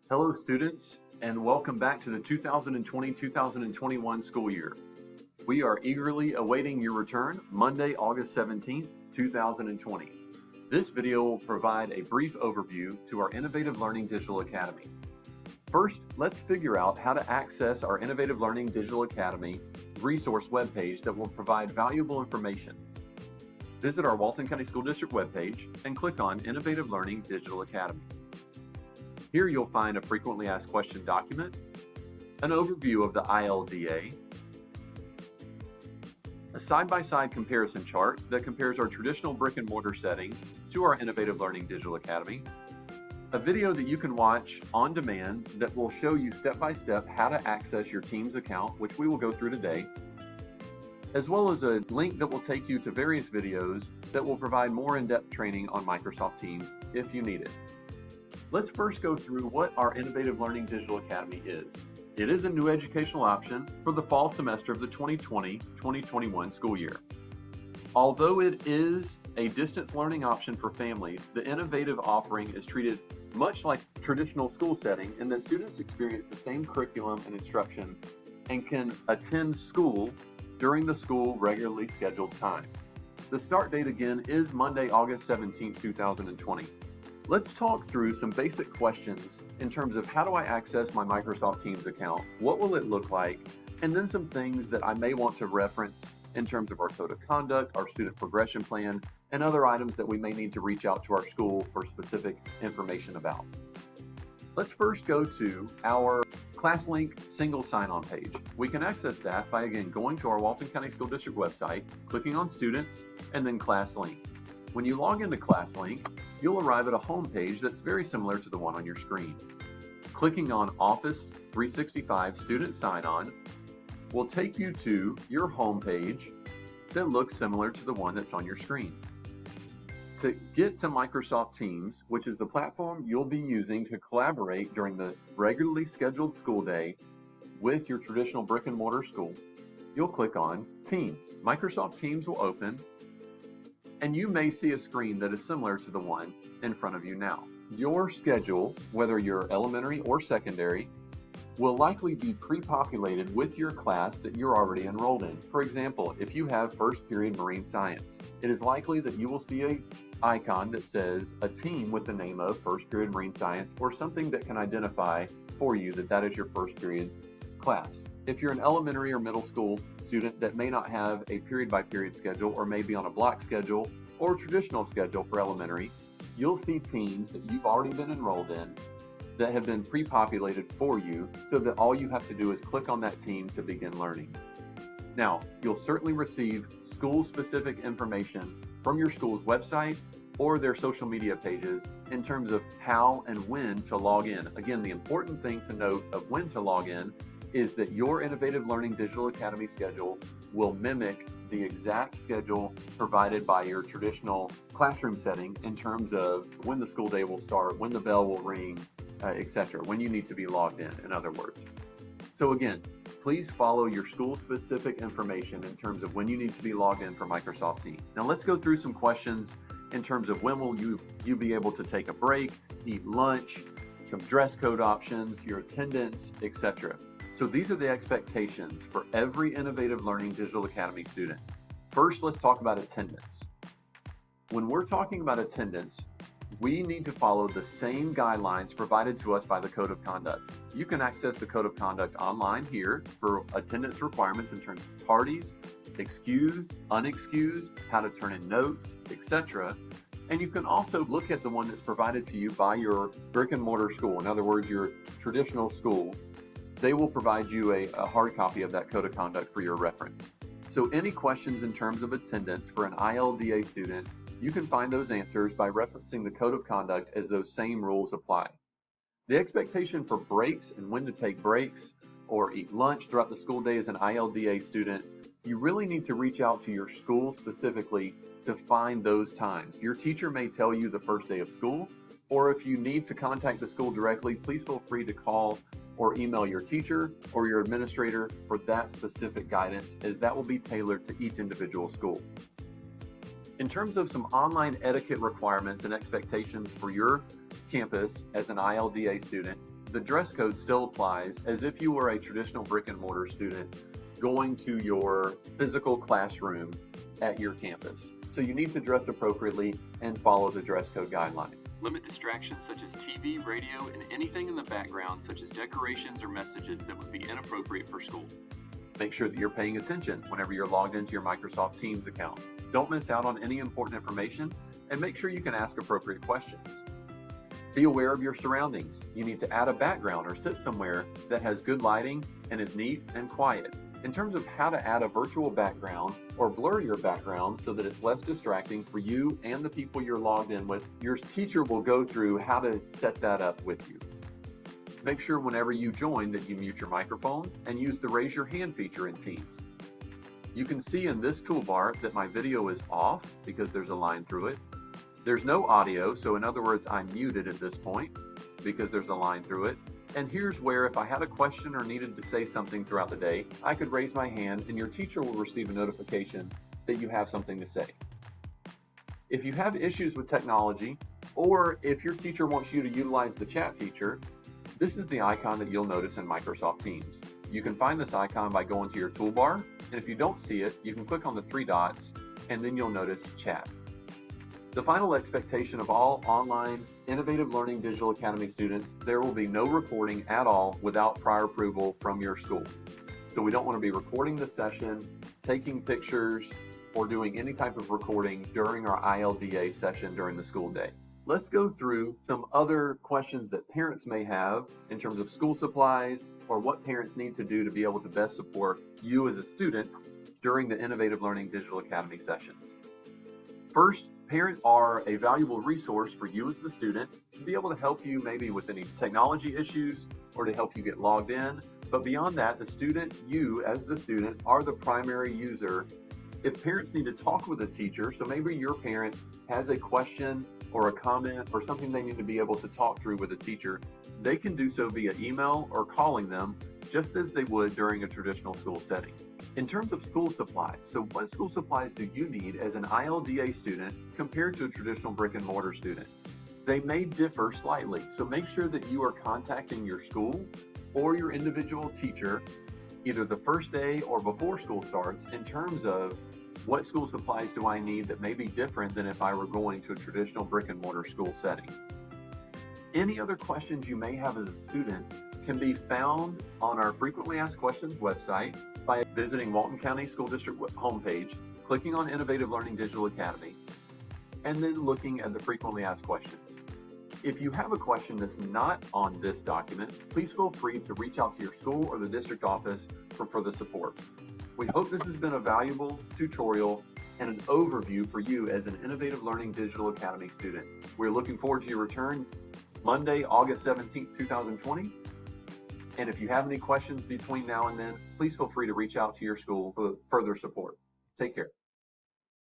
Hello students, and welcome back to the 2020-2021 school year. We are eagerly awaiting your return Monday, August 17th, 2020. This video will provide a brief overview to our Innovative Learning Digital Academy. First, let's figure out how to access our Innovative Learning Digital Academy resource webpage that will provide valuable information. Visit our Walton County School District webpage and click on Innovative Learning Digital Academy. Here you'll find a frequently asked question document, an overview of the ILDA, a side-by-side comparison chart that compares our traditional brick and mortar setting to our Innovative Learning Digital Academy, a video that you can watch on demand that will show you step-by-step how to access your Teams account, which we will go through today, as well as a link that will take you to various videos that will provide more in-depth training on Microsoft Teams if you need it. Let's first go through what our Innovative Learning Digital Academy is. It is a new educational option for the fall semester of the 2020-2021 school year. Although it is a distance learning option for families, the innovative offering is treated much like traditional school setting in that students experience the same curriculum and instruction and can attend school during the school regularly scheduled times. The start date again is Monday, August 17, 2020. Let's talk through some basic questions in terms of how do I access my Microsoft Teams account, what will it look like, and then some things that I may want to reference in terms of our code of conduct, our student progression plan, and other items that we may need to reach out to our school for specific information about. Let's first go to our ClassLink single sign-on page. We can access that by again going to our Walton County School District website, clicking on Students, and then ClassLink. When you log into ClassLink, you'll arrive at a home page that's very similar to the one on your screen. Clicking on Office 365 Student Sign-On will take you to your home page that looks similar to the one that's on your screen. To get to Microsoft Teams, which is the platform you'll be using to collaborate during the regularly scheduled school day with your traditional brick and mortar school, you'll click on Teams. Microsoft Teams will open, and you may see a screen that is similar to the one in front of you now. Your schedule, whether you're elementary or secondary, will likely be pre-populated with your class that you're already enrolled in. For example, if you have first period marine science, it is likely that you will see an icon that says a team with the name of first period marine science or something that can identify for you that that is your first period class. If you're an elementary or middle school student that may not have a period-by-period schedule or may be on a block schedule or traditional schedule for elementary, you'll see teams that you've already been enrolled in that have been pre-populated for you so that all you have to do is click on that team to begin learning. Now, you'll certainly receive school-specific information from your school's website or their social media pages in terms of how and when to log in. Again, the important thing to note of when to log in is that your Innovative Learning Digital Academy schedule will mimic the exact schedule provided by your traditional classroom setting in terms of when the school day will start, when the bell will ring, etc., when you need to be logged in other words. So again, please follow your school-specific information in terms of when you need to be logged in for Microsoft Teams. Now let's go through some questions in terms of when will you be able to take a break, eat lunch, some dress code options, your attendance, etc. So these are the expectations for every Innovative Learning Digital Academy student. First, let's talk about attendance. When we're talking about attendance, we need to follow the same guidelines provided to us by the Code of Conduct. You can access the Code of Conduct online here for attendance requirements in terms of parties, excused, unexcused, how to turn in notes, etc. And you can also look at the one that's provided to you by your brick and mortar school, in other words, your traditional school. They will provide you a hard copy of that Code of Conduct for your reference. So any questions in terms of attendance for an ILDA student, you can find those answers by referencing the Code of Conduct as those same rules apply. The expectation for breaks and when to take breaks or eat lunch throughout the school day as an ILDA student, you really need to reach out to your school specifically to find those times. Your teacher may tell you the first day of school, or if you need to contact the school directly, please feel free to call or email your teacher or your administrator for that specific guidance, as that will be tailored to each individual school. In terms of some online etiquette requirements and expectations for your campus as an ILDA student, the dress code still applies as if you were a traditional brick and mortar student going to your physical classroom at your campus. So you need to dress appropriately and follow the dress code guidelines. Limit distractions such as TV, radio, and anything in the background such as decorations or messages that would be inappropriate for school. Make sure that you're paying attention whenever you're logged into your Microsoft Teams account. Don't miss out on any important information, and make sure you can ask appropriate questions. Be aware of your surroundings. You need to add a background or sit somewhere that has good lighting and is neat and quiet. In terms of how to add a virtual background or blur your background so that it's less distracting for you and the people you're logged in with, your teacher will go through how to set that up with you. Make sure whenever you join that you mute your microphone and use the raise your hand feature in Teams. You can see in this toolbar that my video is off because there's a line through it. There's no audio, so in other words, I'm muted at this point because there's a line through it. And here's where if I had a question or needed to say something throughout the day, I could raise my hand and your teacher will receive a notification that you have something to say. If you have issues with technology, or if your teacher wants you to utilize the chat feature, this is the icon that you'll notice in Microsoft Teams. You can find this icon by going to your toolbar, and if you don't see it, you can click on the three dots, and then you'll notice chat. The final expectation of all online Innovative Learning Digital Academy students, there will be no recording at all without prior approval from your school. So we don't want to be recording the session, taking pictures, or doing any type of recording during our ILDA session during the school day. Let's go through some other questions that parents may have in terms of school supplies or what parents need to do to be able to best support you as a student during the Innovative Learning Digital Academy sessions. First, parents are a valuable resource for you as the student to be able to help you maybe with any technology issues or to help you get logged in. But beyond that, the student, you as the student, are the primary user. If parents need to talk with a teacher, so maybe your parent has a question or a comment or something they need to be able to talk through with a teacher, they can do so via email or calling them just as they would during a traditional school setting. In terms of school supplies, so what school supplies do you need as an ILDA student compared to a traditional brick and mortar student? They may differ slightly, so make sure that you are contacting your school or your individual teacher either the first day or before school starts in terms of what school supplies do I need that may be different than if I were going to a traditional brick and mortar school setting. Any other questions you may have as a student can be found on our Frequently Asked Questions website by visiting Walton County School District homepage, clicking on Innovative Learning Digital Academy, and then looking at the Frequently Asked Questions. If you have a question that's not on this document, please feel free to reach out to your school or the district office for further support. We hope this has been a valuable tutorial and an overview for you as an Innovative Learning Digital Academy student. We're looking forward to your return Monday, August 17th, 2020. And if you have any questions between now and then, please feel free to reach out to your school for further support. Take care.